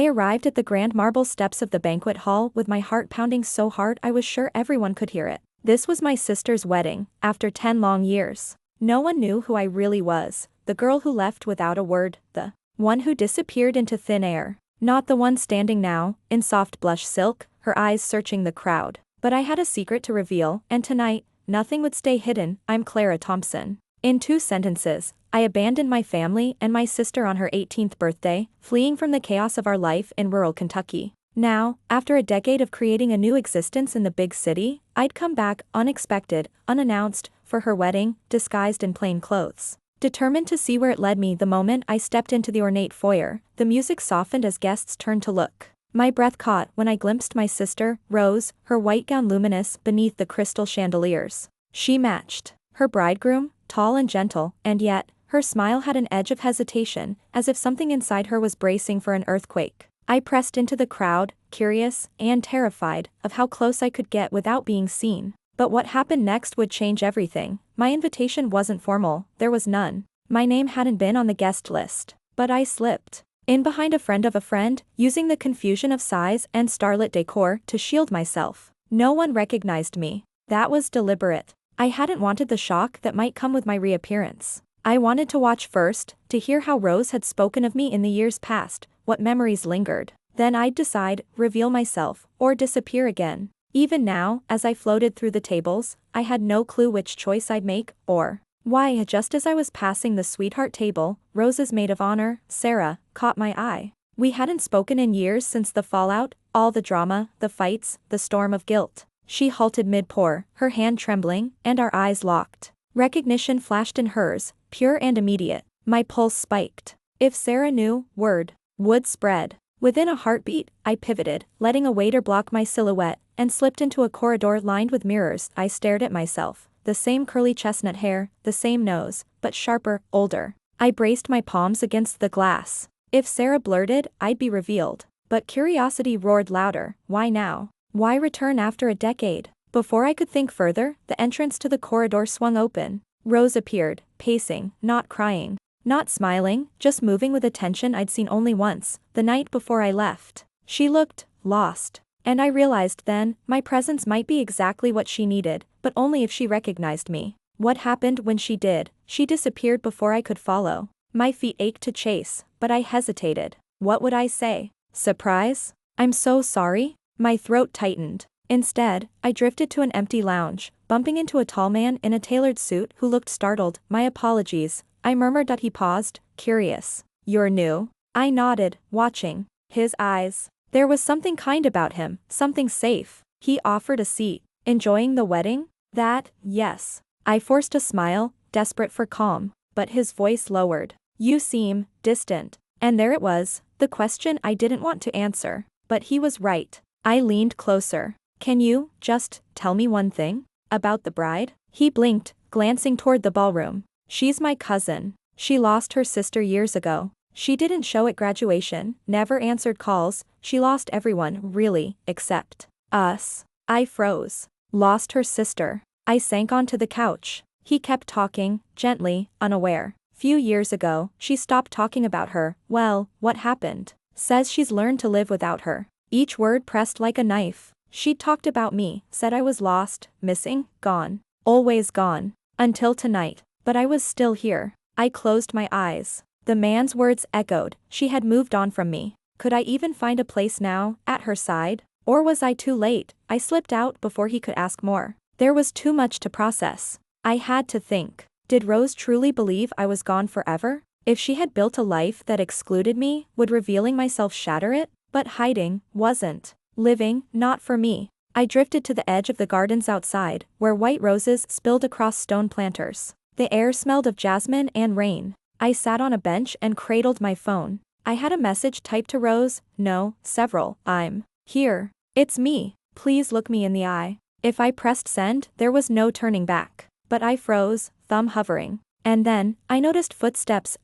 I arrived at the grand marble steps of the banquet hall with my heart pounding so hard I was sure everyone could hear it. This was my sister's wedding, after 10 long years. No one knew who I really was, the girl who left without a word, the one who disappeared into thin air. Not the one standing now, in soft blush silk, her eyes searching the crowd. But I had a secret to reveal, and tonight, nothing would stay hidden. I'm Clara Thompson. In 2 sentences, I abandoned my family and my sister on her 18th birthday, fleeing from the chaos of our life in rural Kentucky. Now, after a decade of creating a new existence in the big city, I'd come back, unexpected, unannounced, for her wedding, disguised in plain clothes. Determined to see where it led me the moment I stepped into the ornate foyer, the music softened as guests turned to look. My breath caught when I glimpsed my sister, Rose, her white gown luminous beneath the crystal chandeliers. She matched her bridegroom, tall and gentle, and yet, her smile had an edge of hesitation, as if something inside her was bracing for an earthquake. I pressed into the crowd, curious and terrified of how close I could get without being seen. But what happened next would change everything. My invitation wasn't formal, there was none. My name hadn't been on the guest list. But I slipped in behind a friend of a friend, using the confusion of size and starlit decor to shield myself. No one recognized me. That was deliberate. I hadn't wanted the shock that might come with my reappearance. I wanted to watch first, to hear how Rose had spoken of me in the years past, what memories lingered. Then I'd decide, reveal myself, or disappear again. Even now, as I floated through the tables, I had no clue which choice I'd make, or why. Just as I was passing the sweetheart table, Rose's maid of honor, Sarah, caught my eye. We hadn't spoken in years since the fallout, all the drama, the fights, the storm of guilt. She halted mid-pour, her hand trembling, and our eyes locked. Recognition flashed in hers, pure and immediate. My pulse spiked. If Sarah knew, word would spread. Within a heartbeat, I pivoted, letting a waiter block my silhouette, and slipped into a corridor lined with mirrors. I stared at myself. The same curly chestnut hair, the same nose, but sharper, older. I braced my palms against the glass. If Sarah blurted, I'd be revealed. But curiosity roared louder. Why now? Why return after a decade? Before I could think further, the entrance to the corridor swung open. Rose appeared, pacing, not crying, not smiling, just moving with a tension I'd seen only once, the night before I left. She looked lost. And I realized then, my presence might be exactly what she needed, but only if she recognized me. What happened when she did? She disappeared before I could follow. My feet ached to chase, but I hesitated. What would I say? Surprise? I'm so sorry? My throat tightened. Instead, I drifted to an empty lounge, bumping into a tall man in a tailored suit who looked startled. My apologies, I murmured. He paused, curious. You're new? I nodded, watching his eyes. There was something kind about him, something safe. He offered a seat. Enjoying the wedding? That, yes. I forced a smile, desperate for calm, but his voice lowered. You seem distant. And there it was, the question I didn't want to answer. But he was right. I leaned closer. Can you just tell me one thing about the bride? He blinked, glancing toward the ballroom. She's my cousin. She lost her sister years ago. She didn't show at graduation, never answered calls. She lost everyone, really, except us. I froze. Lost her sister. I sank onto the couch. He kept talking, gently, unaware. Few years ago, she stopped talking about her. Well, what happened? Says she's learned to live without her. Each word pressed like a knife. She talked about me, said I was lost, missing, gone. Always gone. Until tonight. But I was still here. I closed my eyes. The man's words echoed. She had moved on from me. Could I even find a place now, at her side? Or was I too late? I slipped out before he could ask more. There was too much to process. I had to think. Did Rose truly believe I was gone forever? If she had built a life that excluded me, would revealing myself shatter it? But hiding wasn't living, not for me. I drifted to the edge of the gardens outside, where white roses spilled across stone planters. The air smelled of jasmine and rain. I sat on a bench and cradled my phone. I had a message typed to Rose. No, several. I'm here. It's me. Please look me in the eye. If I pressed send, there was no turning back. But I froze, thumb hovering. And then, I noticed footsteps.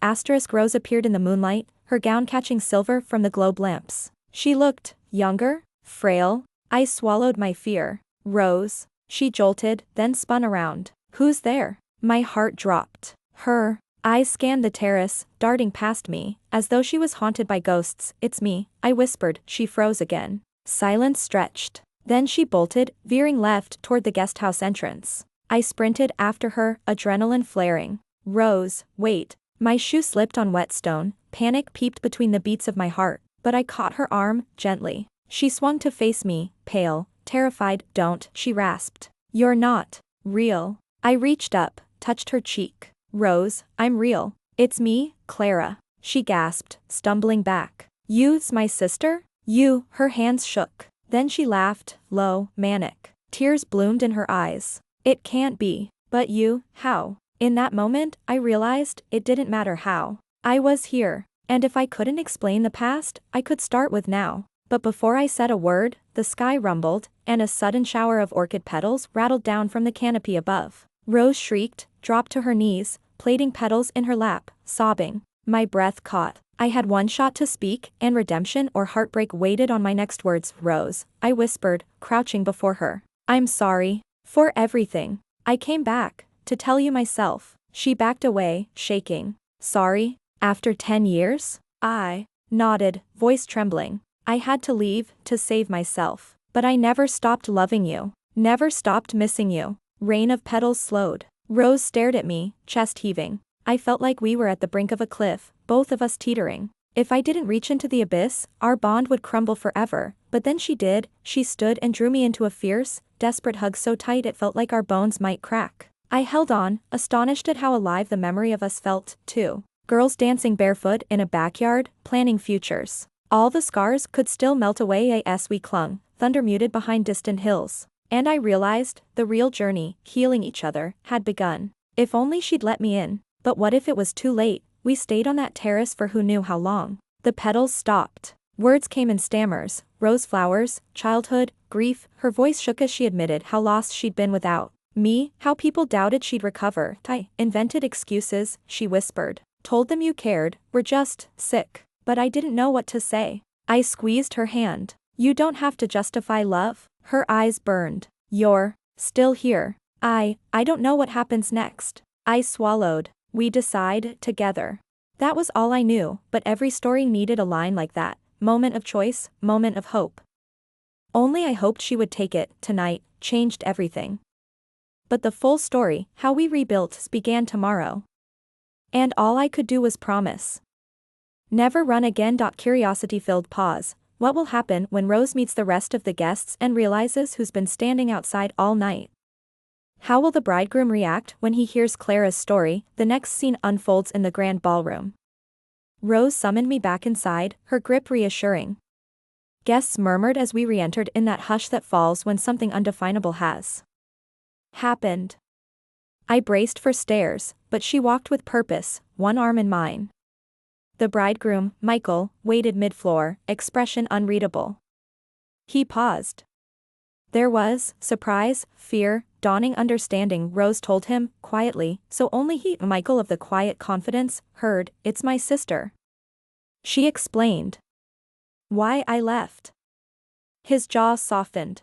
Rose appeared in the moonlight, her gown catching silver from the globe lamps. She looked younger, frail. I swallowed my fear. Rose. She jolted, then spun around. Who's there? My heart dropped. Her. Eyes scanned the terrace, darting past me, as though she was haunted by ghosts. "It's me," I whispered. She froze again. Silence stretched. Then she bolted, veering left toward the guesthouse entrance. I sprinted after her, adrenaline flaring. "Rose, wait." My shoe slipped on wet stone, panic peeped between the beats of my heart, but I caught her arm, gently. She swung to face me, pale, terrified. "Don't," she rasped. "You're not real." I reached up, touched her cheek. "Rose, I'm real. It's me, Clara." She gasped, stumbling back. "You's my sister?" "You," her hands shook. Then she laughed, low, manic. Tears bloomed in her eyes. "It can't be. But you, how?" In that moment, I realized it didn't matter how. I was here. And if I couldn't explain the past, I could start with now. But before I said a word, the sky rumbled, and a sudden shower of orchid petals rattled down from the canopy above. Rose shrieked, dropped to her knees, plaiting petals in her lap, sobbing. My breath caught. I had one shot to speak, and redemption or heartbreak waited on my next words. "Rose," I whispered, crouching before her. "I'm sorry. For everything. I came back to tell you myself." She backed away, shaking. "Sorry? After 10 years? I nodded, voice trembling. "I had to leave, to save myself. But I never stopped loving you. Never stopped missing you." Rain of petals slowed. Rose stared at me, chest heaving. I felt like we were at the brink of a cliff, both of us teetering. If I didn't reach into the abyss, our bond would crumble forever. But then she did. She stood and drew me into a fierce, desperate hug so tight it felt like our bones might crack. I held on, astonished at how alive the memory of us felt, too. Girls dancing barefoot in a backyard, planning futures. All the scars could still melt away as we clung, thunder muted behind distant hills. And I realized, the real journey, healing each other, had begun. If only she'd let me in. But what if it was too late? We stayed on that terrace for who knew how long. The petals stopped. Words came in stammers, rose flowers, childhood, grief. Her voice shook as she admitted how lost she'd been without me, how people doubted she'd recover. "I invented excuses," she whispered. "Told them you cared, we're just sick." But I didn't know what to say. I squeezed her hand. "You don't have to justify love." Her eyes burned. "You're still here." I don't know what happens next." I swallowed. "We decide together." That was all I knew, but every story needed a line like that. Moment of choice, moment of hope. Only I hoped she would take it. Tonight changed everything. But the full story, how we rebuilt, began tomorrow. And all I could do was promise. Never run again. Curiosity-filled pause. What will happen when Rose meets the rest of the guests and realizes who's been standing outside all night? How will the bridegroom react when he hears Clara's story? The next scene unfolds in the grand ballroom. Rose summoned me back inside, her grip reassuring. Guests murmured as we re-entered in that hush that falls when something undefinable has happened. I braced for stares, but she walked with purpose, one arm in mine. The bridegroom, Michael, waited mid-floor, expression unreadable. He paused. There was surprise, fear, dawning understanding. Rose told him, quietly, so only he, Michael of the quiet confidence, heard. "It's my sister." She explained why I left. His jaw softened.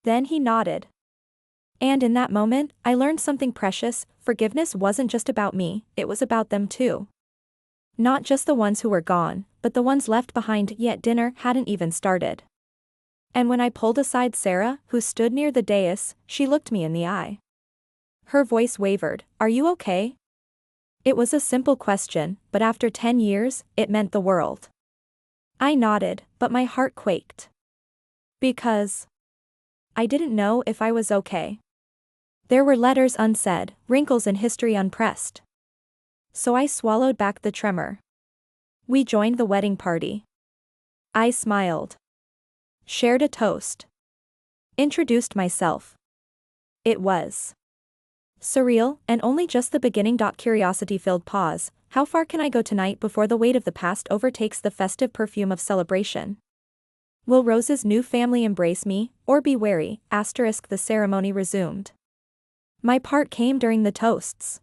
Then he nodded. And in that moment, I learned something precious. Forgiveness wasn't just about me, it was about them too. Not just the ones who were gone, but the ones left behind. Yet dinner hadn't even started. And when I pulled aside Sarah, who stood near the dais, she looked me in the eye. Her voice wavered. "Are you okay?" It was a simple question, but after 10 years, it meant the world. I nodded, but my heart quaked. Because I didn't know if I was okay. There were letters unsaid, wrinkles in history unpressed. So I swallowed back the tremor. We joined the wedding party. I smiled. Shared a toast. Introduced myself. It was surreal, and only just the beginning. Curiosity-filled pause. How far can I go tonight before the weight of the past overtakes the festive perfume of celebration? Will Rose's new family embrace me, or be wary? The ceremony resumed. My part came during the toasts.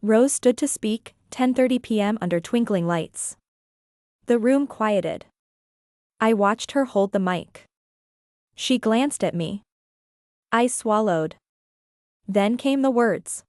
Rose stood to speak, 10:30 p.m. under twinkling lights. The room quieted. I watched her hold the mic. She glanced at me. I swallowed. Then came the words.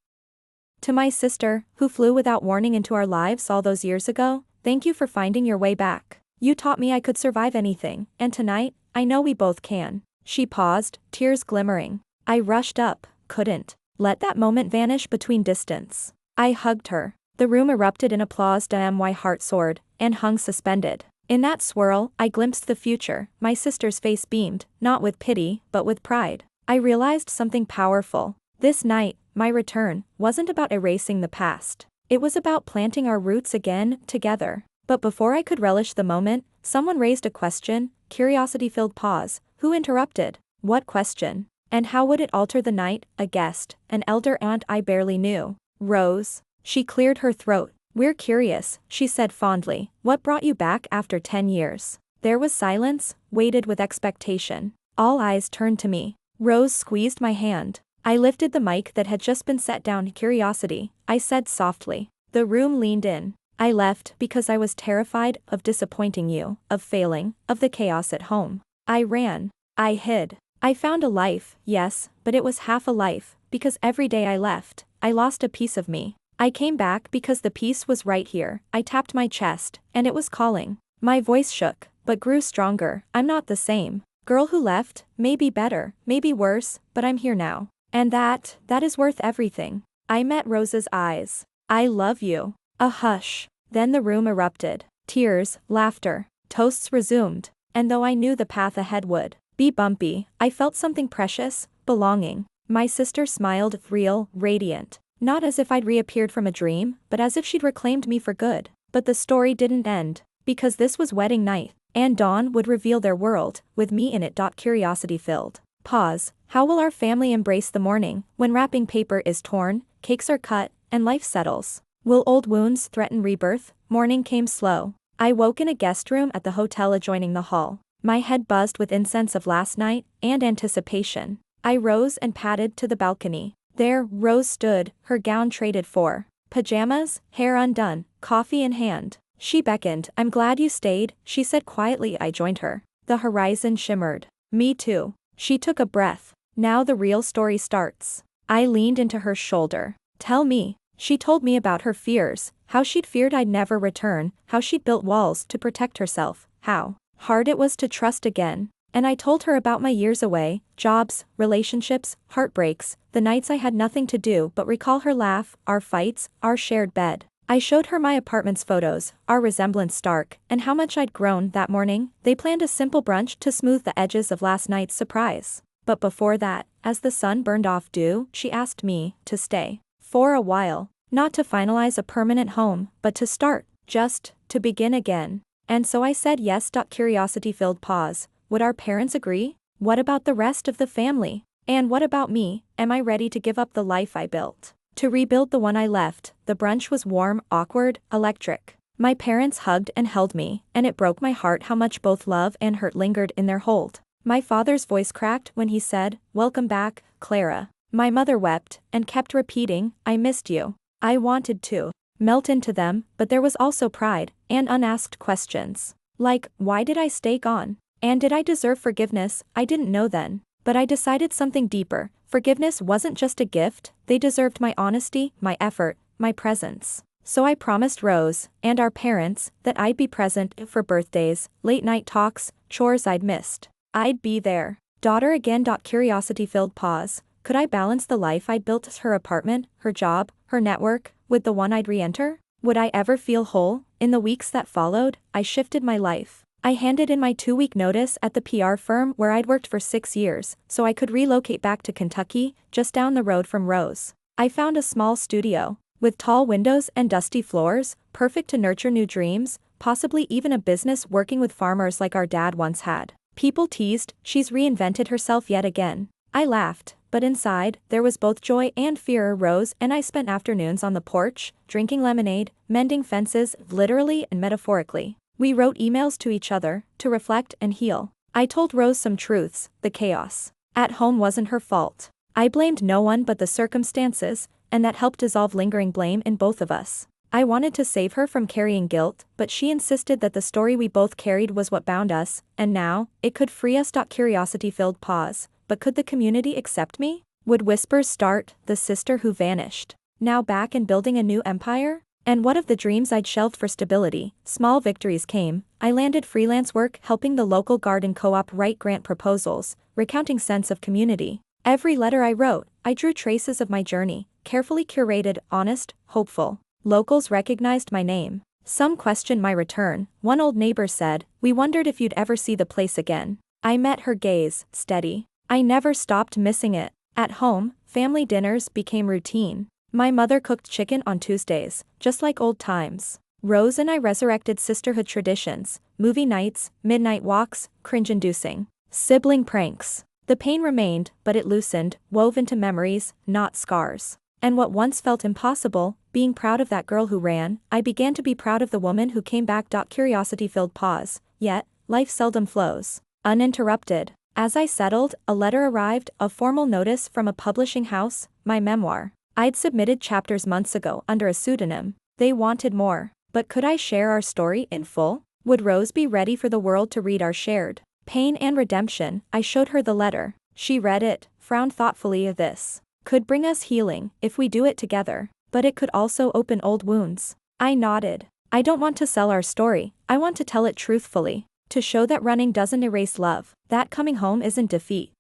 To my sister, who flew without warning into our lives all those years ago, thank you for finding your way back. You taught me I could survive anything, and tonight, I know we both can. She paused, tears glimmering. I rushed up, couldn't let that moment vanish between distance. I hugged her. The room erupted in applause. My heart soared, and hung suspended. In that swirl, I glimpsed the future. My sister's face beamed, not with pity, but with pride. I realized something powerful. This night, my return, wasn't about erasing the past. It was about planting our roots again, together. But before I could relish the moment, someone raised a question. Curiosity-filled pause. Who interrupted? What question? And how would it alter the night? A guest, an elder aunt I barely knew. Rose. She cleared her throat. We're curious, she said fondly. What brought you back after 10 years? There was silence, weighted with expectation. All eyes turned to me. Rose squeezed my hand. I lifted the mic that had just been set down. Curiosity, I said softly. The room leaned in. I left because I was terrified of disappointing you, of failing, of the chaos at home. I ran. I hid. I found a life, yes, but it was half a life, because every day I left, I lost a piece of me. I came back because the piece was right here. I tapped my chest, and it was calling. My voice shook, but grew stronger. I'm not the same girl who left, maybe better, maybe worse, but I'm here now. And that is worth everything. I met Rose's eyes. I love you. A hush. Then the room erupted. Tears, laughter, toasts resumed. And though I knew the path ahead would be bumpy, I felt something precious, belonging. My sister smiled, real, radiant. Not as if I'd reappeared from a dream, but as if she'd reclaimed me for good. But the story didn't end. Because this was wedding night. And dawn would reveal their world, with me in it. Curiosity filled. Pause. How will our family embrace the morning, when wrapping paper is torn, cakes are cut, and life settles? Will old wounds threaten rebirth? Morning came slow. I woke in a guest room at the hotel adjoining the hall. My head buzzed with incense of last night, and anticipation. I rose and padded to the balcony. There, Rose stood, her gown traded for pajamas, hair undone, coffee in hand. She beckoned. I'm glad you stayed, she said quietly. I joined her. The horizon shimmered. Me too. She took a breath. Now the real story starts. I leaned into her shoulder. Tell me. She told me about her fears, how she'd feared I'd never return, how she'd built walls to protect herself, how hard it was to trust again. And I told her about my years away, jobs, relationships, heartbreaks, the nights I had nothing to do but recall her laugh, our fights, our shared bed. I showed her my apartment's photos, our resemblance stark, and how much I'd grown. That morning, they planned a simple brunch to smooth the edges of last night's surprise. But before that, as the sun burned off dew, she asked me to stay. For a while. Not to finalize a permanent home, but to start, just to begin again. And so I said yes. Curiosity-filled pause. Would our parents agree? What about the rest of the family? And what about me? Am I ready to give up the life I built? To rebuild the one I left? The brunch was warm, awkward, electric. My parents hugged and held me, and it broke my heart how much both love and hurt lingered in their hold. My father's voice cracked when he said, "Welcome back, Clara." My mother wept, and kept repeating, "I missed you." I wanted to melt into them, but there was also pride, and unasked questions. Like, why did I stay gone? And did I deserve forgiveness? I didn't know then. But I decided something deeper. Forgiveness wasn't just a gift, they deserved my honesty, my effort, my presence. So I promised Rose, and our parents, that I'd be present for birthdays, late-night talks, chores I'd missed. I'd be there. Daughter again. Curiosity-filled pause. Could I balance the life I'd built, her apartment, her job, her network, with the one I'd re-enter? Would I ever feel whole? In the weeks that followed, I shifted my life. I handed in my 2-week notice at the PR firm where I'd worked for 6 years, so I could relocate back to Kentucky, just down the road from Rose. I found a small studio, with tall windows and dusty floors, perfect to nurture new dreams, possibly even a business working with farmers like our dad once had. People teased, she's reinvented herself yet again. I laughed, but inside, there was both joy and fear. Rose and I spent afternoons on the porch, drinking lemonade, mending fences, literally and metaphorically. We wrote emails to each other, to reflect and heal. I told Rose some truths. The chaos at home wasn't her fault. I blamed no one but the circumstances, and that helped dissolve lingering blame in both of us. I wanted to save her from carrying guilt, but she insisted that the story we both carried was what bound us, and now, it could free us. Curiosity-filled pause. But could the community accept me? Would whispers start, the sister who vanished Now back and building a new empire? And what of the dreams I'd shelved for stability? Small victories came. I landed freelance work helping the local garden co-op write grant proposals, recounting sense of community. Every letter I wrote, I drew traces of my journey, carefully curated, honest, hopeful. Locals recognized my name. Some questioned my return. One old neighbor said, "We wondered if you'd ever see the place again." I met her gaze, steady. I never stopped missing it. At home, family dinners became routine. My mother cooked chicken on Tuesdays, just like old times. Rose and I resurrected sisterhood traditions, movie nights, midnight walks, cringe-inducing. Sibling pranks. The pain remained, but it loosened, wove into memories, not scars. And what once felt impossible, being proud of that girl who ran, I began to be proud of the woman who came back. Curiosity-filled pause. Yet, life seldom flows uninterrupted. As I settled, a letter arrived, a formal notice from a publishing house, my memoir. I'd submitted chapters months ago under a pseudonym. They wanted more. But could I share our story in full? Would Rose be ready for the world to read our shared pain and redemption? I showed her the letter. She read it, frowned thoughtfully. This could bring us healing, if we do it together. But it could also open old wounds. I nodded. I don't want to sell our story, I want to tell it truthfully. To show that running doesn't erase love, that coming home isn't defeat.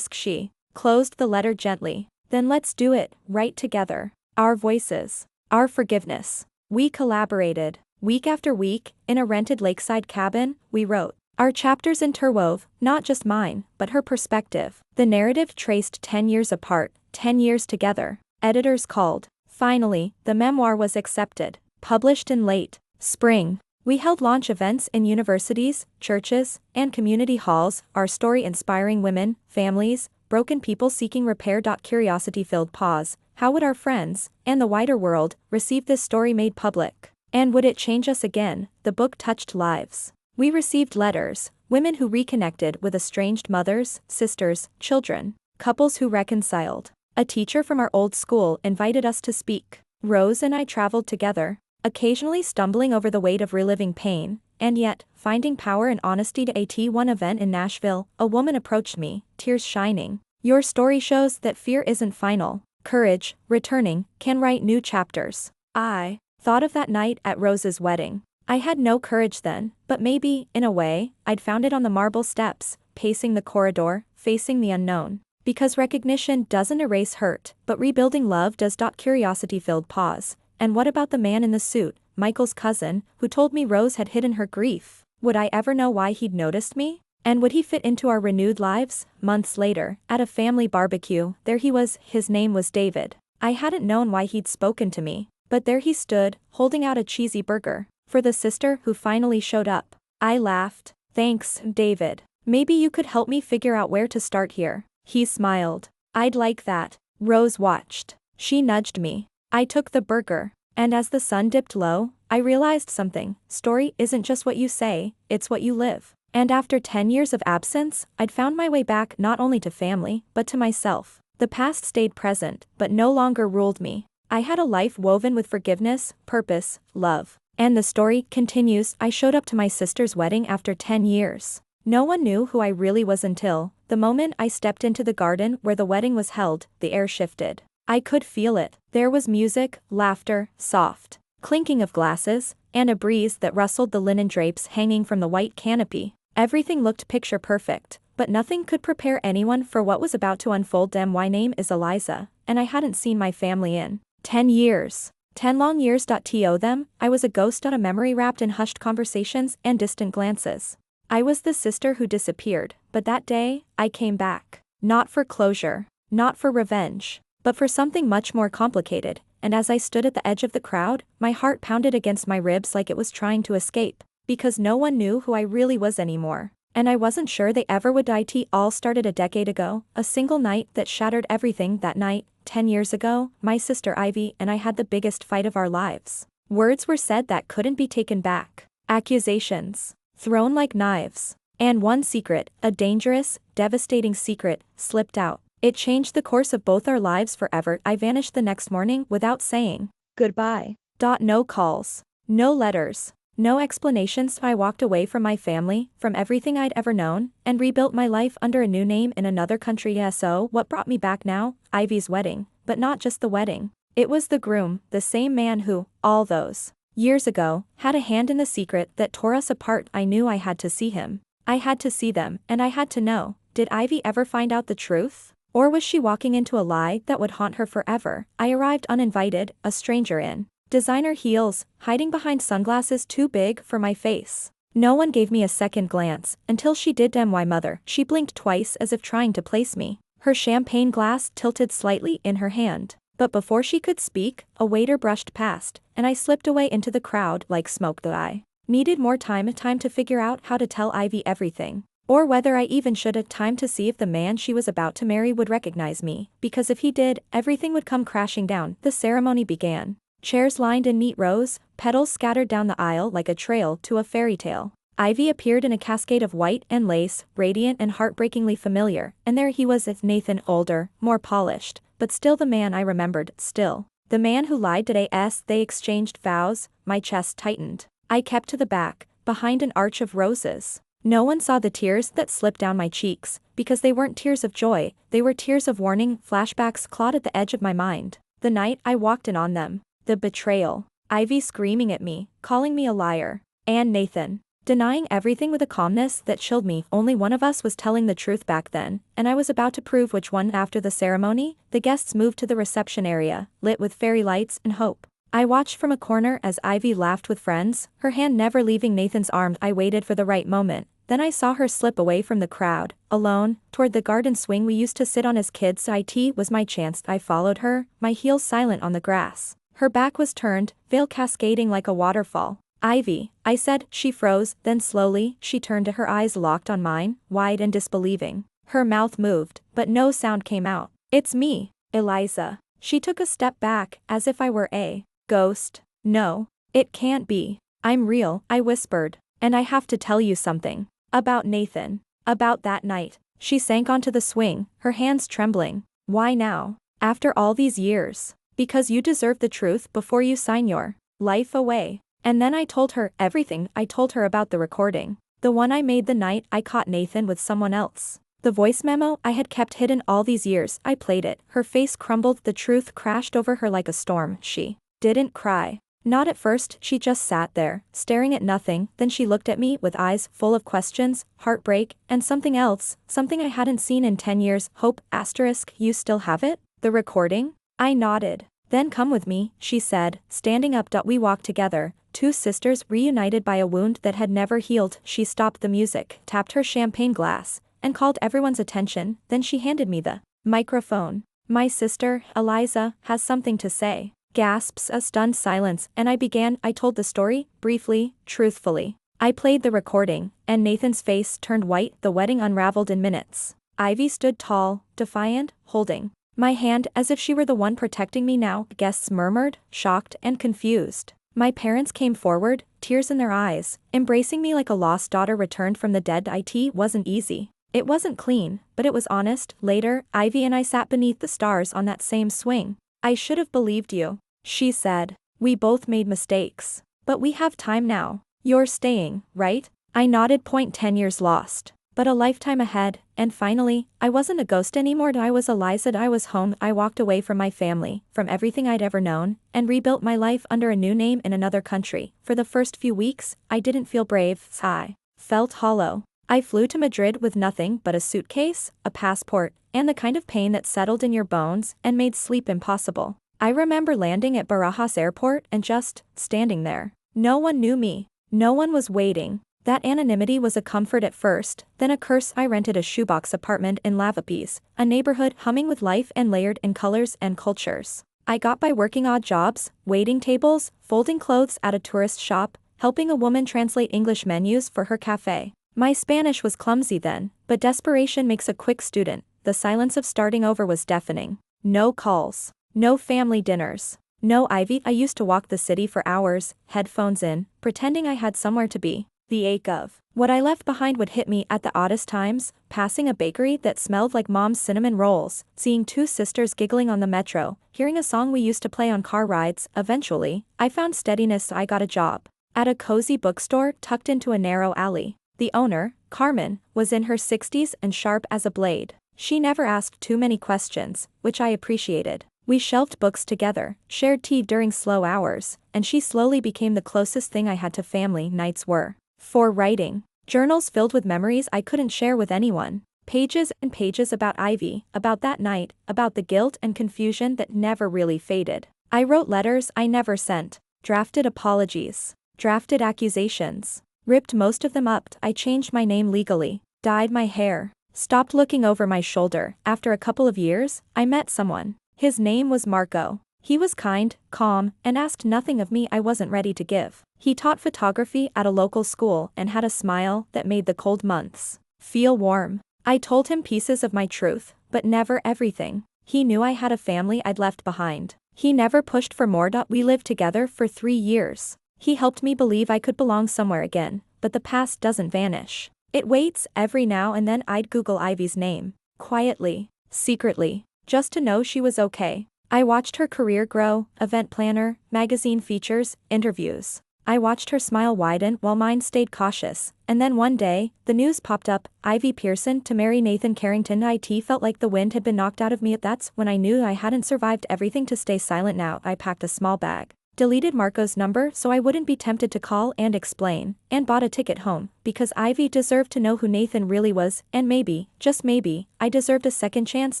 She closed the letter gently. Then let's do it, right together. Our voices. Our forgiveness. We collaborated. Week after week, in a rented lakeside cabin, we wrote. Our chapters interwove, not just mine, but her perspective. The narrative traced 10 years apart, 10 years together. Editors called. Finally, the memoir was accepted. Published in late spring. We held launch events in universities, churches, and community halls, our story inspiring women, families, broken people seeking repair. Curiosity-filled pause. How would our friends, and the wider world, receive this story made public? And would it change us again? The book touched lives. We received letters, women who reconnected with estranged mothers, sisters, children, couples who reconciled. A teacher from our old school invited us to speak. Rose and I traveled together, occasionally stumbling over the weight of reliving pain, and yet, finding power and honesty. At one event in Nashville, a woman approached me, tears shining. Your story shows that fear isn't final. Courage, returning, can write new chapters. I thought of that night at Rose's wedding. I had no courage then, but maybe, in a way, I'd found it on the marble steps, pacing the corridor, facing the unknown. Because recognition doesn't erase hurt, but rebuilding love does. Curiosity-filled pause. And what about the man in the suit, Michael's cousin, who told me Rose had hidden her grief? Would I ever know why he'd noticed me? And would he fit into our renewed lives? Months later, at a family barbecue, there he was. His name was David. I hadn't known why he'd spoken to me, but there he stood, holding out a cheesy burger for the sister who finally showed up. I laughed. Thanks, David. Maybe you could help me figure out where to start here. He smiled. I'd like that. Rose watched. She nudged me. I took the burger, and as the sun dipped low, I realized something. Story isn't just what you say, it's what you live. And after 10 years of absence, I'd found my way back not only to family, but to myself. The past stayed present, but no longer ruled me. I had a life woven with forgiveness, purpose, love. And the story continues. I showed up to my sister's wedding after 10 years. No one knew who I really was until the moment I stepped into the garden where the wedding was held. The air shifted. I could feel it. There was music, laughter, soft clinking of glasses, and a breeze that rustled the linen drapes hanging from the white canopy. Everything looked picture perfect, but nothing could prepare anyone for what was about to unfold. My name is Eliza, and I hadn't seen my family in 10 years. 10 long years. To them, I was a ghost, a memory wrapped in hushed conversations and distant glances. I was the sister who disappeared, but that day, I came back. Not for closure, not for revenge, but for something much more complicated. And as I stood at the edge of the crowd, my heart pounded against my ribs like it was trying to escape, because no one knew who I really was anymore. And I wasn't sure they ever would. It all started a decade ago, a single night that shattered everything. That night, 10 years ago, my sister Ivy and I had the biggest fight of our lives. Words were said that couldn't be taken back. Accusations thrown like knives. And one secret, a dangerous, devastating secret, slipped out. It changed the course of both our lives forever. I vanished the next morning without saying goodbye. No calls, no letters, no explanations. I walked away from my family, from everything I'd ever known, and rebuilt my life under a new name in another country. So what brought me back now? Ivy's wedding, but not just the wedding. It was the groom, the same man who, all those years ago, had a hand in the secret that tore us apart. I knew I had to see him. I had to see them, and I had to know, did Ivy ever find out the truth? Or was she walking into a lie that would haunt her forever? I arrived uninvited, a stranger in designer heels, hiding behind sunglasses too big for my face. No one gave me a second glance, until she did. Damn, why mother? She blinked twice as if trying to place me. Her champagne glass tilted slightly in her hand. But before she could speak, a waiter brushed past, and I slipped away into the crowd like smoke. I needed more time to figure out how to tell Ivy everything. Or whether I even should have time to see if the man she was about to marry would recognize me, because if he did, everything would come crashing down. The ceremony began. Chairs lined in neat rows, petals scattered down the aisle like a trail to a fairy tale. Ivy appeared in a cascade of white and lace, radiant and heartbreakingly familiar, and there he was, Nathan, older, more polished, but still the man I remembered, still. The man who lied today. They exchanged vows. My chest tightened. I kept to the back, behind an arch of roses. No one saw the tears that slipped down my cheeks, because they weren't tears of joy, they were tears of warning. Flashbacks clawed at the edge of my mind. The night I walked in on them. The betrayal. Ivy screaming at me, calling me a liar. And Nathan denying everything with a calmness that chilled me. Only one of us was telling the truth back then, and I was about to prove which one. After the ceremony, the guests moved to the reception area, lit with fairy lights and hope. I watched from a corner as Ivy laughed with friends, her hand never leaving Nathan's arm. I waited for the right moment. Then I saw her slip away from the crowd, alone, toward the garden swing we used to sit on as kids. It was my chance. I followed her, my heels silent on the grass. Her back was turned, veil cascading like a waterfall. Ivy, I said. She froze, then slowly, she turned to her eyes locked on mine, wide and disbelieving. Her mouth moved, but no sound came out. It's me, Eliza. She took a step back, as if I were a ghost. No, it can't be. I'm real, I whispered. And I have to tell you something. About Nathan. About that night. She sank onto the swing, her hands trembling. Why now? After all these years? Because you deserve the truth before you sign your life away. And then I told her everything. I told her about the recording. The one I made the night I caught Nathan with someone else. The voice memo I had kept hidden all these years. I played it. Her face crumbled. The truth crashed over her like a storm. She didn't cry. Not at first. She just sat there, staring at nothing. Then she looked at me with eyes full of questions, heartbreak, and something else, something I hadn't seen in 10 years. Hope, asterisk, you still have it? The recording? I nodded. Then come with me, she said, standing up. We walked together, two sisters reunited by a wound that had never healed. She stopped the music, tapped her champagne glass, and called everyone's attention. Then she handed me the microphone. My sister, Eliza, has something to say. Gasps, a stunned silence, and I began. I told the story, briefly, truthfully. I played the recording, and Nathan's face turned white. The wedding unraveled in minutes. Ivy stood tall, defiant, holding my hand as if she were the one protecting me now. Guests murmured, shocked and confused. My parents came forward, tears in their eyes, embracing me like a lost daughter returned from the dead. It wasn't easy. It wasn't clean, but it was honest. Later, Ivy and I sat beneath the stars on that same swing. I should have believed you, she said. We both made mistakes. But we have time now. You're staying, right? I nodded. 10 years lost. But a lifetime ahead, and finally, I wasn't a ghost anymore. I was Eliza. I was home. I walked away from my family, from everything I'd ever known, and rebuilt my life under a new name in another country. For the first few weeks, I didn't feel brave. I felt hollow. I flew to Madrid with nothing but a suitcase, a passport, and the kind of pain that settled in your bones and made sleep impossible. I remember landing at Barajas Airport and just standing there. No one knew me. No one was waiting. That anonymity was a comfort at first, then a curse. I rented a shoebox apartment in Lavapiés, a neighborhood humming with life and layered in colors and cultures. I got by working odd jobs, waiting tables, folding clothes at a tourist shop, helping a woman translate English menus for her cafe. My Spanish was clumsy then, but desperation makes a quick student. The silence of starting over was deafening. No calls. No family dinners. No Ivy. I used to walk the city for hours, headphones in, pretending I had somewhere to be. The ache of what I left behind would hit me at the oddest times, passing a bakery that smelled like mom's cinnamon rolls, seeing two sisters giggling on the metro, hearing a song we used to play on car rides. Eventually, I found steadiness. I got a job at a cozy bookstore tucked into a narrow alley. The owner, Carmen, was in her 60s and sharp as a blade. She never asked too many questions, which I appreciated. We shelved books together, shared tea during slow hours, and she slowly became the closest thing I had to family nights were. 4. Writing. Journals filled with memories I couldn't share with anyone. Pages and pages about Ivy, about that night, about the guilt and confusion that never really faded. I wrote letters I never sent, drafted apologies, drafted accusations, ripped most of them up. I changed my name legally, dyed my hair, stopped looking over my shoulder. After a couple of years, I met someone. His name was Marco. He was kind, calm, and asked nothing of me I wasn't ready to give. He taught photography at a local school and had a smile that made the cold months feel warm. I told him pieces of my truth, but never everything. He knew I had a family I'd left behind. He never pushed for more. We lived together for 3 years. He helped me believe I could belong somewhere again, but the past doesn't vanish. It waits. Every now and then I'd Google Ivy's name. Quietly, secretly, just to know she was okay. I watched her career grow, event planner, magazine features, interviews. I watched her smile widen while mine stayed cautious, and then one day, the news popped up, Ivy Pearson to marry Nathan Carrington. It felt like the wind had been knocked out of me. That's when I knew I hadn't survived everything to stay silent. Now I packed a small bag, deleted Marco's number so I wouldn't be tempted to call and explain, and bought a ticket home, because Ivy deserved to know who Nathan really was, and maybe, just maybe, I deserved a second chance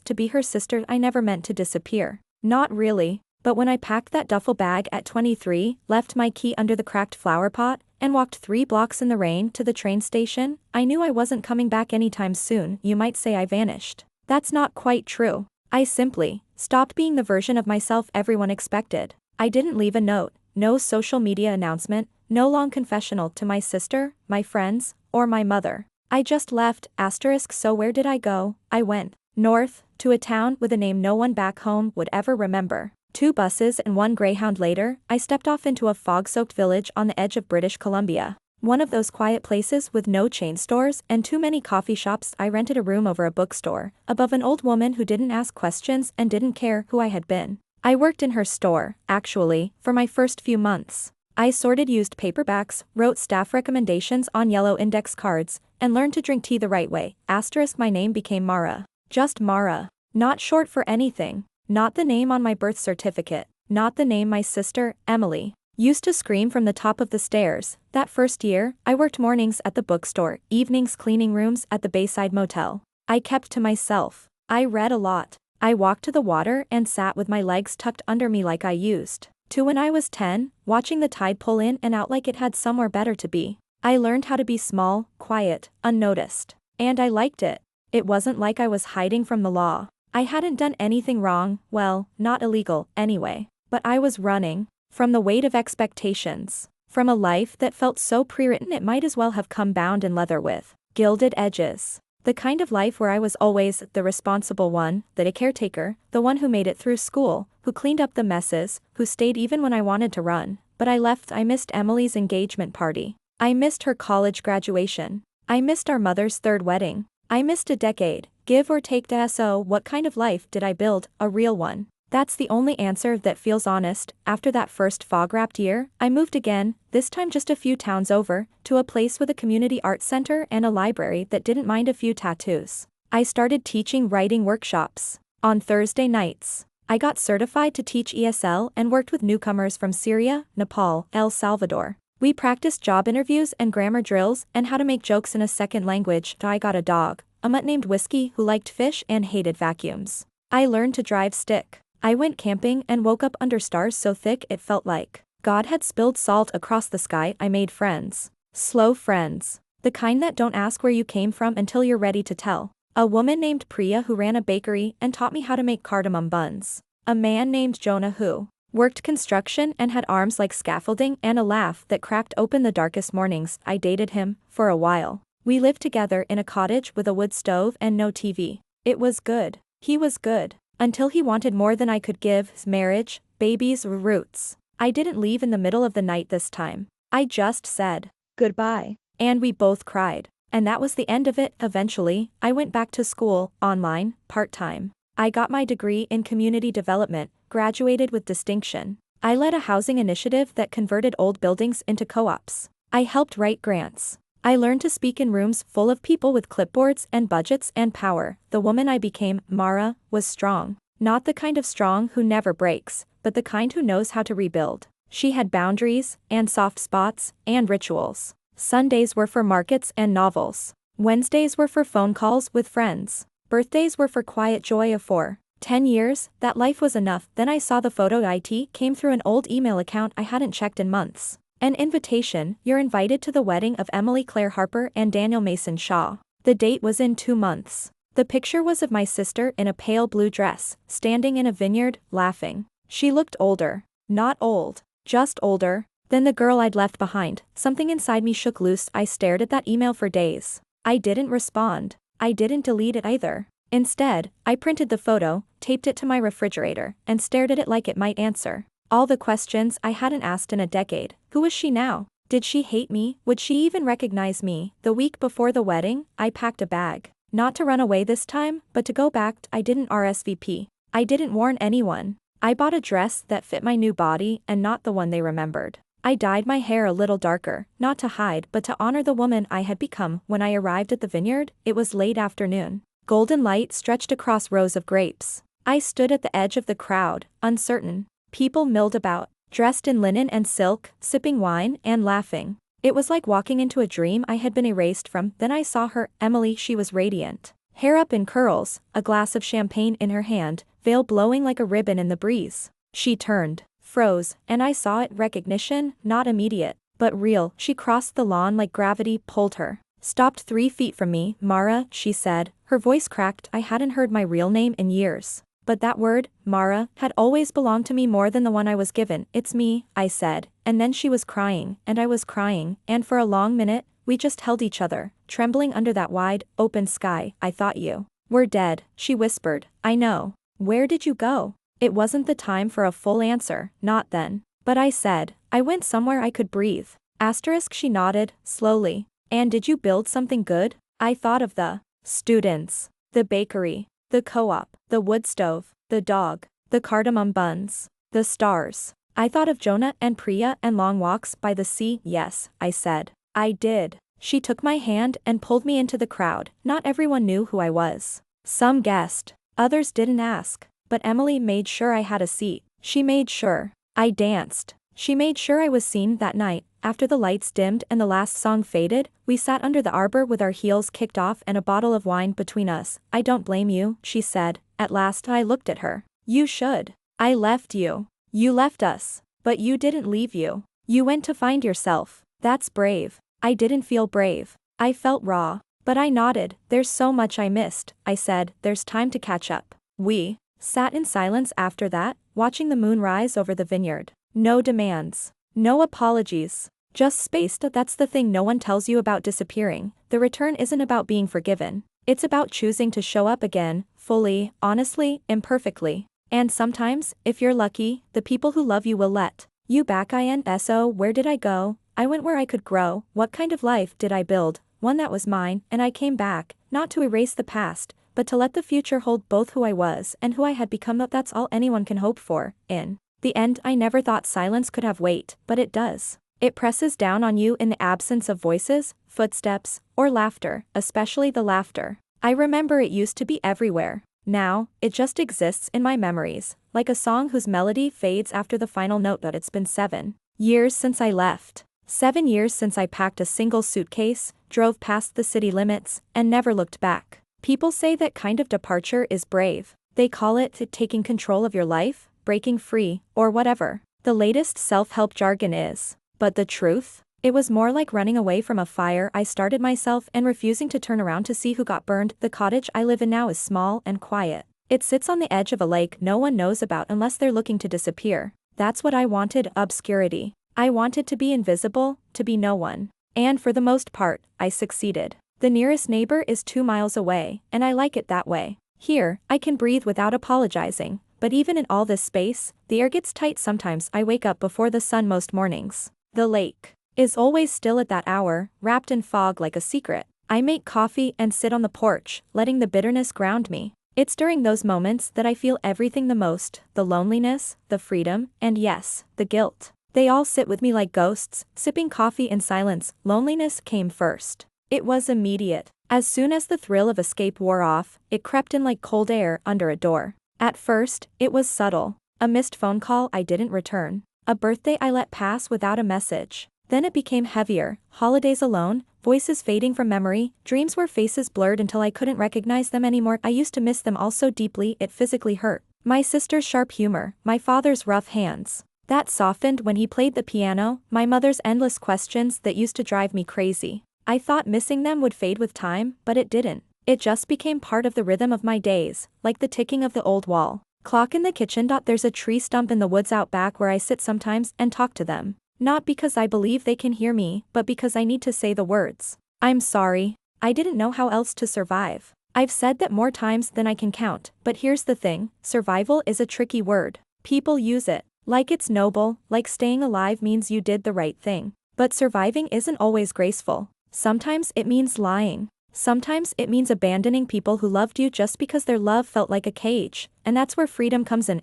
to be her sister. I never meant to disappear. Not really. But when I packed that duffel bag at 23, left my key under the cracked flower pot, and walked 3 blocks in the rain to the train station, I knew I wasn't coming back anytime soon. You might say I vanished. That's not quite true. I simply stopped being the version of myself everyone expected. I didn't leave a note, no social media announcement, no long confessional to my sister, my friends, or my mother. I just left. So where did I go? I went north, to a town with a name no one back home would ever remember. 2 buses and 1 Greyhound later, I stepped off into a fog-soaked village on the edge of British Columbia. One of those quiet places with no chain stores and too many coffee shops. I rented a room over a bookstore, above an old woman who didn't ask questions and didn't care who I had been. I worked in her store, actually, for my first few months. I sorted used paperbacks, wrote staff recommendations on yellow index cards, and learned to drink tea the right way. My name became Mara. Just Mara. Not short for anything. Not the name on my birth certificate. Not the name my sister, Emily, used to scream from the top of the stairs. That first year, I worked mornings at the bookstore, evenings cleaning rooms at the Bayside Motel. I kept to myself. I read a lot. I walked to the water and sat with my legs tucked under me like I used to when I was 10, watching the tide pull in and out like it had somewhere better to be. I learned how to be small, quiet, unnoticed. And I liked it. It wasn't like I was hiding from the law. I hadn't done anything wrong, well, not illegal, anyway. But I was running from the weight of expectations, from a life that felt so pre-written it might as well have come bound in leather with gilded edges. The kind of life where I was always the responsible one, the caretaker, the one who made it through school, who cleaned up the messes, who stayed even when I wanted to run. But I left. I missed Emily's engagement party. I missed her college graduation. I missed our mother's 3rd wedding. I missed a decade, give or take. So what kind of life did I build? A real one. That's the only answer that feels honest. After that first fog-wrapped year, I moved again, this time just a few towns over, to a place with a community arts center and a library that didn't mind a few tattoos. I started teaching writing workshops. On Thursday nights, I got certified to teach ESL and worked with newcomers from Syria, Nepal, El Salvador. We practiced job interviews and grammar drills and how to make jokes in a second language. I got a dog, a mutt named Whiskey, who liked fish and hated vacuums. I learned to drive stick. I went camping and woke up under stars so thick it felt like God had spilled salt across the sky. I made friends. Slow friends. The kind that don't ask where you came from until you're ready to tell. A woman named Priya who ran a bakery and taught me how to make cardamom buns. A man named Jonah who worked construction and had arms like scaffolding and a laugh that cracked open the darkest mornings. I dated him, for a while. We lived together in a cottage with a wood stove and no TV. It was good. He was good. Until he wanted more than I could give. Marriage, babies, roots. I didn't leave in the middle of the night this time. I just said goodbye. And we both cried. And that was the end of it. Eventually, I went back to school, online, part-time. I got my degree in community development, graduated with distinction. I led a housing initiative that converted old buildings into co-ops. I helped write grants. I learned to speak in rooms full of people with clipboards and budgets and power. The woman I became, Mara, was strong. Not the kind of strong who never breaks, but the kind who knows how to rebuild. She had boundaries, and soft spots, and rituals. Sundays were for markets and novels. Wednesdays were for phone calls with friends. Birthdays were for quiet joy of 10 years, that life was enough. Then I saw the photo IT came through an old email account I hadn't checked in months. An invitation, you're invited to the wedding of Emily Claire Harper and Daniel Mason Shaw. The date was in 2 months. The picture was of my sister in a pale blue dress, standing in a vineyard, laughing. She looked older. Not old. Just older. Than the girl I'd left behind. Something inside me shook loose. I stared at that email for days. I didn't respond. I didn't delete it either. Instead, I printed the photo, taped it to my refrigerator, and stared at it like it might answer all the questions I hadn't asked in a decade. Who was she now? Did she hate me? Would she even recognize me? The week before the wedding, I packed a bag. Not to run away this time, but to go back. I didn't RSVP. I didn't warn anyone. I bought a dress that fit my new body and not the one they remembered. I dyed my hair a little darker, not to hide but to honor the woman I had become. When I arrived at the vineyard, it was late afternoon. Golden light stretched across rows of grapes. I stood at the edge of the crowd, uncertain. People milled about, dressed in linen and silk, sipping wine and laughing. It was like walking into a dream I had been erased from. Then I saw her, Emily. She was radiant. Hair up in curls, a glass of champagne in her hand, veil blowing like a ribbon in the breeze. She turned, froze, and I saw it. Recognition, not immediate, but real. She crossed the lawn like gravity pulled her. Stopped 3 feet from me. Mara, she said, her voice cracked. I hadn't heard my real name in years. But that word, Mara, had always belonged to me more than the one I was given. It's me, I said, and then she was crying, and I was crying, and for a long minute, we just held each other, trembling under that wide, open sky. I thought you were dead, she whispered. I know. Where did you go? It wasn't the time for a full answer, not then. But I said, I went somewhere I could breathe. Asterisk. She nodded, slowly. And did you build something good? I thought of the students, the bakery, the co-op, the wood stove, the dog, the cardamom buns, the stars. I thought of Jonah and Priya and long walks by the sea. Yes, I said. I did. She took my hand and pulled me into the crowd. Not everyone knew who I was. Some guessed. Others didn't ask. But Emily made sure I had a seat. She made sure I danced. She made sure I was seen. That night, after the lights dimmed and the last song faded, we sat under the arbor with our heels kicked off and a bottle of wine between us. I don't blame you, she said. At last I looked at her. You should. I left you. You left us. But you didn't leave you. You went to find yourself. That's brave. I didn't feel brave. I felt raw. But I nodded. There's so much I missed, I said. There's time to catch up. We sat in silence after that, watching the moon rise over the vineyard. No demands. No apologies. Just spaced. That's the thing no one tells you about disappearing. The return isn't about being forgiven. It's about choosing to show up again, fully, honestly, imperfectly. And sometimes, if you're lucky, the people who love you will let you back. So where did I go? I went where I could grow. What kind of life did I build? One that was mine, and I came back, not to erase the past, but to let the future hold both who I was and who I had become. That's all anyone can hope for. In the end, I never thought silence could have weight, but it does. It presses down on you in the absence of voices, footsteps, or laughter, especially the laughter. I remember it used to be everywhere. Now, it just exists in my memories, like a song whose melody fades after the final note. But it's been 7 years since I left. 7 years since I packed a single suitcase, drove past the city limits, and never looked back. People say that kind of departure is brave. They call it taking control of your life, breaking free, or whatever the latest self-help jargon is. But the truth? It was more like running away from a fire I started myself and refusing to turn around to see who got burned. The cottage I live in now is small and quiet. It sits on the edge of a lake no one knows about unless they're looking to disappear. That's what I wanted, obscurity. I wanted to be invisible, to be no one. And for the most part, I succeeded. The nearest neighbor is 2 miles away, and I like it that way. Here, I can breathe without apologizing. But even in all this space, the air gets tight sometimes. I wake up before the sun most mornings. The lake is always still at that hour, wrapped in fog like a secret. I make coffee and sit on the porch, letting the bitterness ground me. It's during those moments that I feel everything the most, the loneliness, the freedom, and yes, the guilt. They all sit with me like ghosts, sipping coffee in silence. Loneliness came first. It was immediate. As soon as the thrill of escape wore off, it crept in like cold air under a door. At first, it was subtle. A missed phone call I didn't return. A birthday I let pass without a message. Then it became heavier, holidays alone, voices fading from memory, dreams where faces blurred until I couldn't recognize them anymore. I used to miss them all so deeply it physically hurt. My sister's sharp humor, my father's rough hands. That softened when he played the piano, my mother's endless questions that used to drive me crazy. I thought missing them would fade with time, but it didn't. It just became part of the rhythm of my days, like the ticking of the old wall clock in the kitchen. There's a tree stump in the woods out back where I sit sometimes and talk to them. Not because I believe they can hear me, but because I need to say the words. I'm sorry. I didn't know how else to survive. I've said that more times than I can count, but here's the thing, survival is a tricky word. People use it like it's noble, like staying alive means you did the right thing. But surviving isn't always graceful. Sometimes it means lying. Sometimes it means abandoning people who loved you just because their love felt like a cage, and that's where freedom comes in.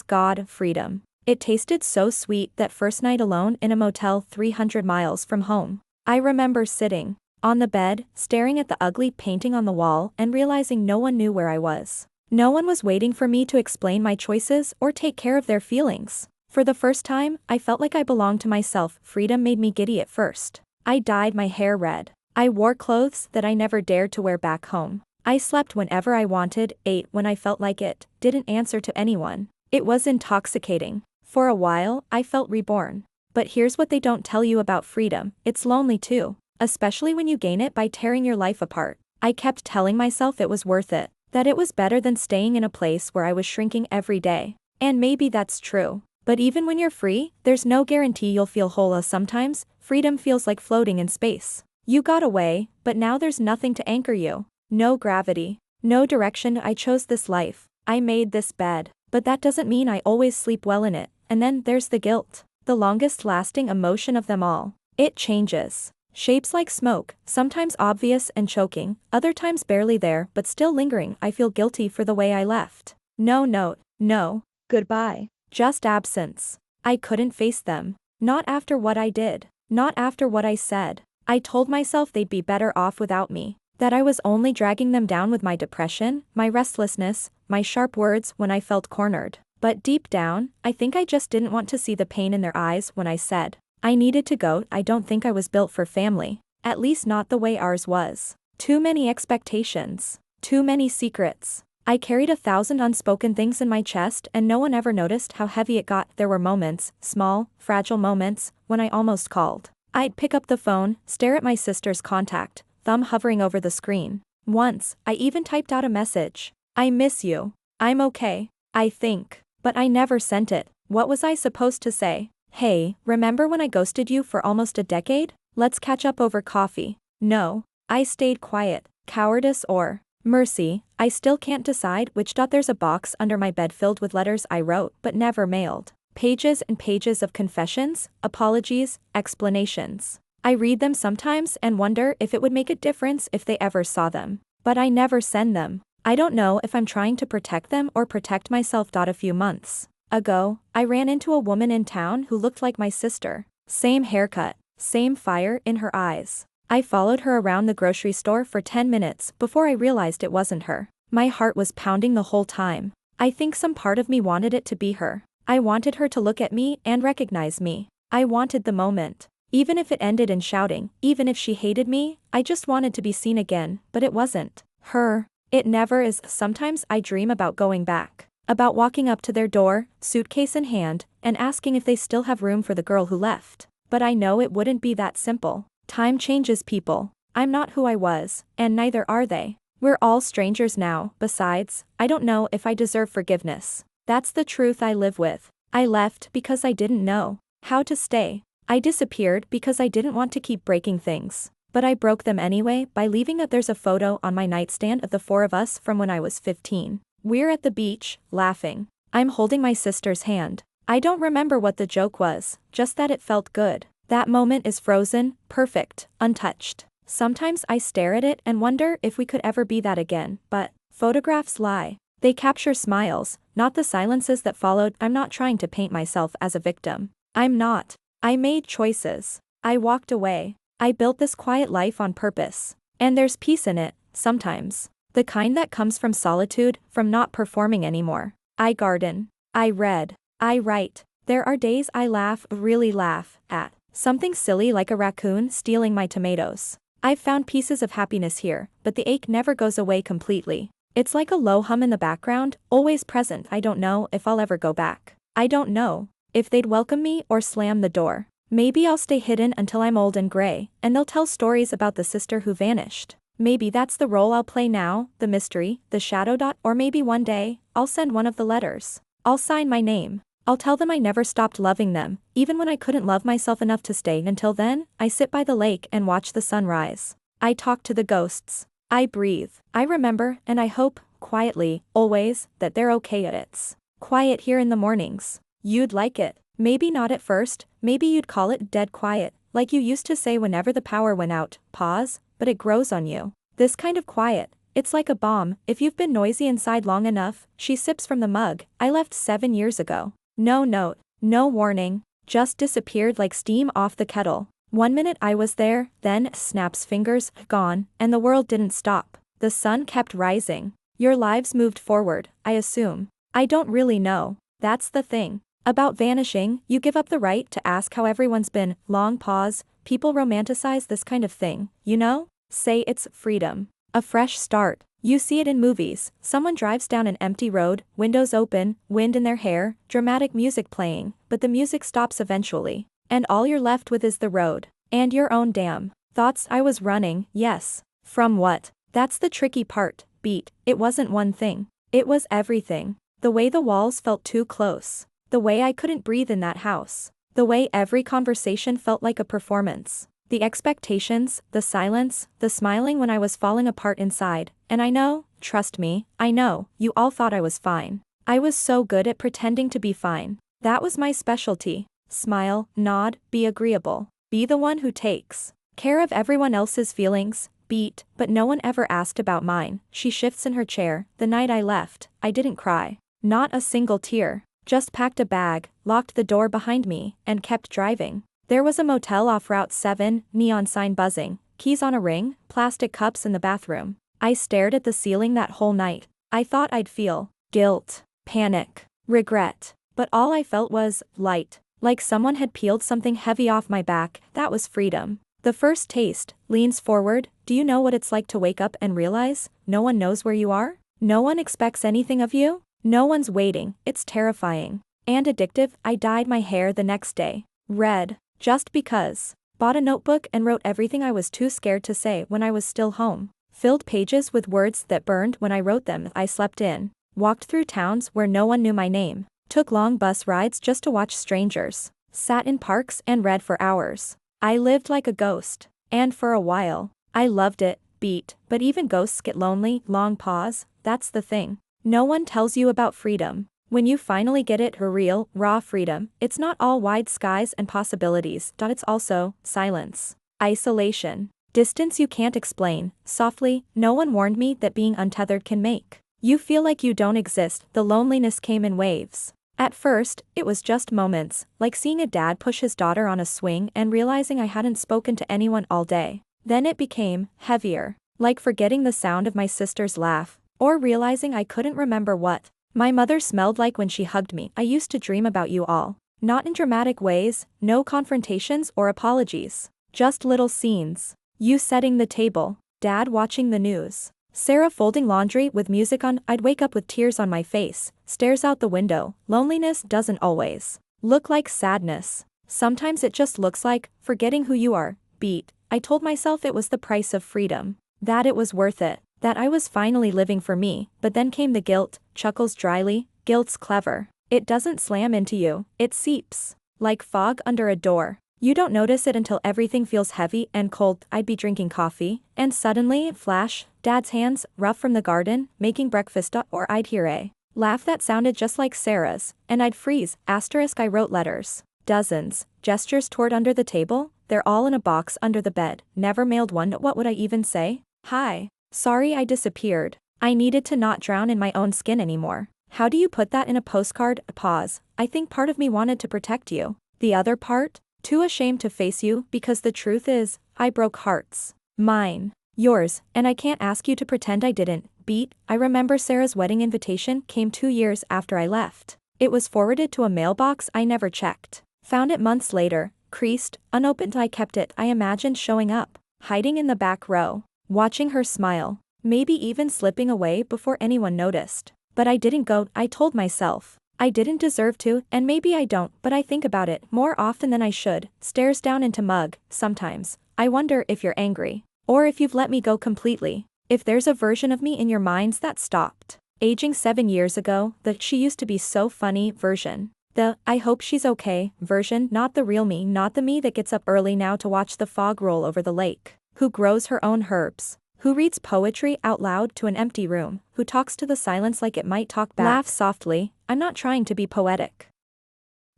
God, freedom. It tasted so sweet that first night alone in a motel 300 miles from home. I remember sitting on the bed, staring at the ugly painting on the wall and realizing no one knew where I was. No one was waiting for me to explain my choices or take care of their feelings. For the first time, I felt like I belonged to myself. Freedom made me giddy at first. I dyed my hair red. I wore clothes that I never dared to wear back home. I slept whenever I wanted, ate when I felt like it, didn't answer to anyone. It was intoxicating. For a while, I felt reborn. But here's what they don't tell you about freedom, it's lonely too. Especially when you gain it by tearing your life apart. I kept telling myself it was worth it, that it was better than staying in a place where I was shrinking every day. And maybe that's true. But even when you're free, there's no guarantee you'll feel whole. Sometimes, freedom feels like floating in space. You got away, but now there's nothing to anchor you. No gravity. No direction. I chose this life. I made this bed. But that doesn't mean I always sleep well in it. And then there's the guilt. The longest lasting emotion of them all. It changes. Shapes like smoke, sometimes obvious and choking, other times barely there but still lingering. I feel guilty for the way I left. No note, no goodbye, just absence. I couldn't face them. Not after what I did. Not after what I said. I told myself they'd be better off without me. That I was only dragging them down with my depression, my restlessness, my sharp words when I felt cornered. But deep down, I think I just didn't want to see the pain in their eyes when I said I needed to go. I don't think I was built for family. At least not the way ours was. Too many expectations. Too many secrets. I carried 1,000 unspoken things in my chest and no one ever noticed how heavy it got. There were moments, small, fragile moments, when I almost called. I'd pick up the phone, stare at my sister's contact, thumb hovering over the screen. Once, I even typed out a message. I miss you. I'm okay. I think. But I never sent it. What was I supposed to say? Hey, remember when I ghosted you for almost a decade? Let's catch up over coffee. No. I stayed quiet. Cowardice or mercy, I still can't decide which. There's a box under my bed filled with letters I wrote but never mailed. Pages and pages of confessions, apologies, explanations. I read them sometimes and wonder if it would make a difference if they ever saw them. But I never send them. I don't know if I'm trying to protect them or protect myself. A few months ago, I ran into a woman in town who looked like my sister. Same haircut, same fire in her eyes. I followed her around the grocery store for 10 minutes before I realized it wasn't her. My heart was pounding the whole time. I think some part of me wanted it to be her. I wanted her to look at me and recognize me. I wanted the moment. Even if it ended in shouting, even if she hated me, I just wanted to be seen again, but it wasn't her. It never is. Sometimes I dream about going back. About walking up to their door, suitcase in hand, and asking if they still have room for the girl who left. But I know it wouldn't be that simple. Time changes people. I'm not who I was, and neither are they. We're all strangers now. Besides, I don't know if I deserve forgiveness. That's the truth I live with. I left because I didn't know how to stay. I disappeared because I didn't want to keep breaking things. But I broke them anyway by leaving. There's a photo on my nightstand of the four of us from when I was 15. We're at the beach, laughing. I'm holding my sister's hand. I don't remember what the joke was, just that it felt good. That moment is frozen, perfect, untouched. Sometimes I stare at it and wonder if we could ever be that again, but photographs lie. They capture smiles, not the silences that followed. I'm not trying to paint myself as a victim. I'm not. I made choices. I walked away. I built this quiet life on purpose. And there's peace in it, sometimes. The kind that comes from solitude, from not performing anymore. I garden. I read. I write. There are days I laugh, really laugh, at something silly like a raccoon stealing my tomatoes. I've found pieces of happiness here, but the ache never goes away completely. It's like a low hum in the background, always present. I don't know if I'll ever go back. I don't know if they'd welcome me or slam the door. Maybe I'll stay hidden until I'm old and gray, and they'll tell stories about the sister who vanished. Maybe that's the role I'll play now, the mystery, the shadow dot, or maybe one day, I'll send one of the letters. I'll sign my name. I'll tell them I never stopped loving them, even when I couldn't love myself enough to stay. Until then, I sit by the lake and watch the sun rise. I talk to the ghosts. I breathe. I remember, and I hope, quietly, always, that they're okay. It's quiet here in the mornings. You'd like it. Maybe not at first, maybe you'd call it dead quiet, like you used to say whenever the power went out. Pause, but it grows on you. This kind of quiet, it's like a bomb. If you've been noisy inside long enough. She sips from the mug. I left 7 years ago. No note, no warning, just disappeared like steam off the kettle. 1 minute I was there, then, snaps fingers, gone, and the world didn't stop. The sun kept rising. Your lives moved forward, I assume. I don't really know. That's the thing. About vanishing, you give up the right to ask how everyone's been. Long pause. People romanticize this kind of thing, you know? Say it's freedom. A fresh start. You see it in movies. Someone drives down an empty road, windows open, wind in their hair, dramatic music playing, but the music stops eventually. And all you're left with is the road. And your own damn thoughts. I was running, yes. From what? That's the tricky part. Beat. It wasn't one thing. It was everything. The way the walls felt too close. The way I couldn't breathe in that house. The way every conversation felt like a performance. The expectations, the silence, the smiling when I was falling apart inside. And I know, trust me, I know, you all thought I was fine. I was so good at pretending to be fine. That was my specialty. Smile, nod, be agreeable. Be the one who takes care of everyone else's feelings. Beat, but no one ever asked about mine. She shifts in her chair. The night I left, I didn't cry. Not a single tear. Just packed a bag, locked the door behind me, and kept driving. There was a motel off Route 7, neon sign buzzing, keys on a ring, plastic cups in the bathroom. I stared at the ceiling that whole night. I thought I'd feel guilt, panic, regret, but all I felt was light, like someone had peeled something heavy off my back. That was freedom. The first taste. Leans forward. Do you know what it's like to wake up and realize no one knows where you are? No one expects anything of you? No one's waiting. It's terrifying. And addictive. I dyed my hair the next day. Red. Just because. Bought a notebook and wrote everything I was too scared to say when I was still home. Filled pages with words that burned when I wrote them. I slept in. Walked through towns where no one knew my name. Took long bus rides just to watch strangers. Sat in parks and read for hours. I lived like a ghost. And for a while, I loved it. Beat. But even ghosts get lonely. Long pause. That's the thing. No one tells you about freedom. When you finally get it, her real, raw freedom, it's not all wide skies and possibilities. It's also silence, isolation, distance you can't explain. Softly, no one warned me that being untethered can make you feel like you don't exist. The loneliness came in waves. At first, it was just moments, like seeing a dad push his daughter on a swing and realizing I hadn't spoken to anyone all day. Then it became heavier, like forgetting the sound of my sister's laugh, or realizing I couldn't remember what my mother smelled like when she hugged me. I used to dream about you all. Not in dramatic ways, no confrontations or apologies. Just little scenes. You setting the table, Dad watching the news, Sarah folding laundry with music on. I'd wake up with tears on my face, stares out the window. Loneliness doesn't always look like sadness. Sometimes it just looks like forgetting who you are. Beat. I told myself it was the price of freedom. That it was worth it. That I was finally living for me. But then came the guilt. Chuckles dryly. Guilt's clever. It doesn't slam into you. It seeps. Like fog under a door. You don't notice it until everything feels heavy and cold. I'd be drinking coffee, and suddenly, flash, Dad's hands, rough from the garden, making breakfast, or I'd hear a laugh that sounded just like Sarah's, and I'd freeze. Asterisk. I wrote letters. Dozens. Gestures toward under the table. They're all in a box under the bed. Never mailed one. What would I even say? Hi. Sorry I disappeared. I needed to not drown in my own skin anymore. How do you put that in a postcard? Pause. I think part of me wanted to protect you. The other part? Too ashamed to face you, because the truth is, I broke hearts. Mine. Yours, and I can't ask you to pretend I didn't. Beat, I remember Sarah's wedding invitation came 2 years after I left. It was forwarded to a mailbox I never checked. Found it months later, creased, unopened. I kept it. I imagined showing up, hiding in the back row, watching her smile, maybe even slipping away before anyone noticed. But I didn't go. I told myself I didn't deserve to, and maybe I don't, but I think about it more often than I should. Stares down into mug. Sometimes I wonder if you're angry, or if you've let me go completely. If there's a version of me in your minds that stopped aging 7 years ago, the "she used to be so funny" version. The "I hope she's okay" version, not the real me, not the me that gets up early now to watch the fog roll over the lake, who grows her own herbs, who reads poetry out loud to an empty room, who talks to the silence like it might talk back. Laugh softly. I'm not trying to be poetic.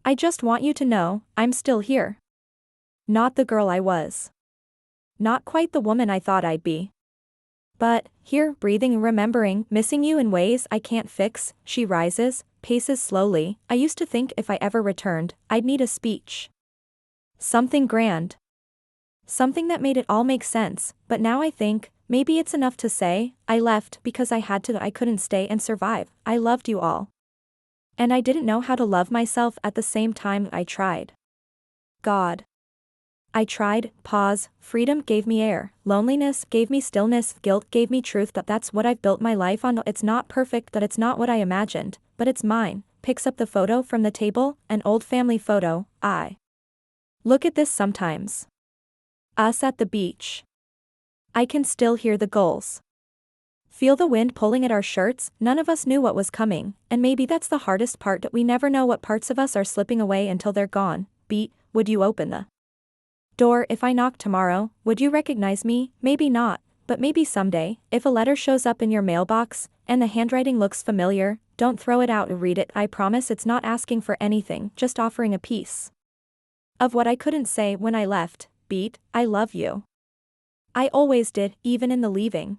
I just want you to know, I'm still here. Not the girl I was. Not quite the woman I thought I'd be. But, here, breathing and remembering, missing you in ways I can't fix. She rises, paces slowly. I used to think if I ever returned, I'd need a speech. Something grand. Something that made it all make sense, but now I think, maybe it's enough to say, I left because I had to. I couldn't stay and survive. I loved you all. And I didn't know how to love myself at the same time. I tried. God. I tried. Pause. Freedom gave me air. Loneliness gave me stillness. Guilt gave me truth. That's what I've built my life on. It's not perfect, that it's not what I imagined, but it's mine. Picks up the photo from the table, an old family photo. I look at this sometimes. Us at the beach. I can still hear the gulls. Feel the wind pulling at our shirts. None of us knew what was coming, and maybe that's the hardest part, that we never know what parts of us are slipping away until they're gone. Beat, would you open the door if I knock tomorrow? Would you recognize me? Maybe not, but maybe someday. If a letter shows up in your mailbox, and the handwriting looks familiar, don't throw it out. Read it. I promise it's not asking for anything, just offering a piece of what I couldn't say when I left. Beat, I love you. I always did, even in the leaving.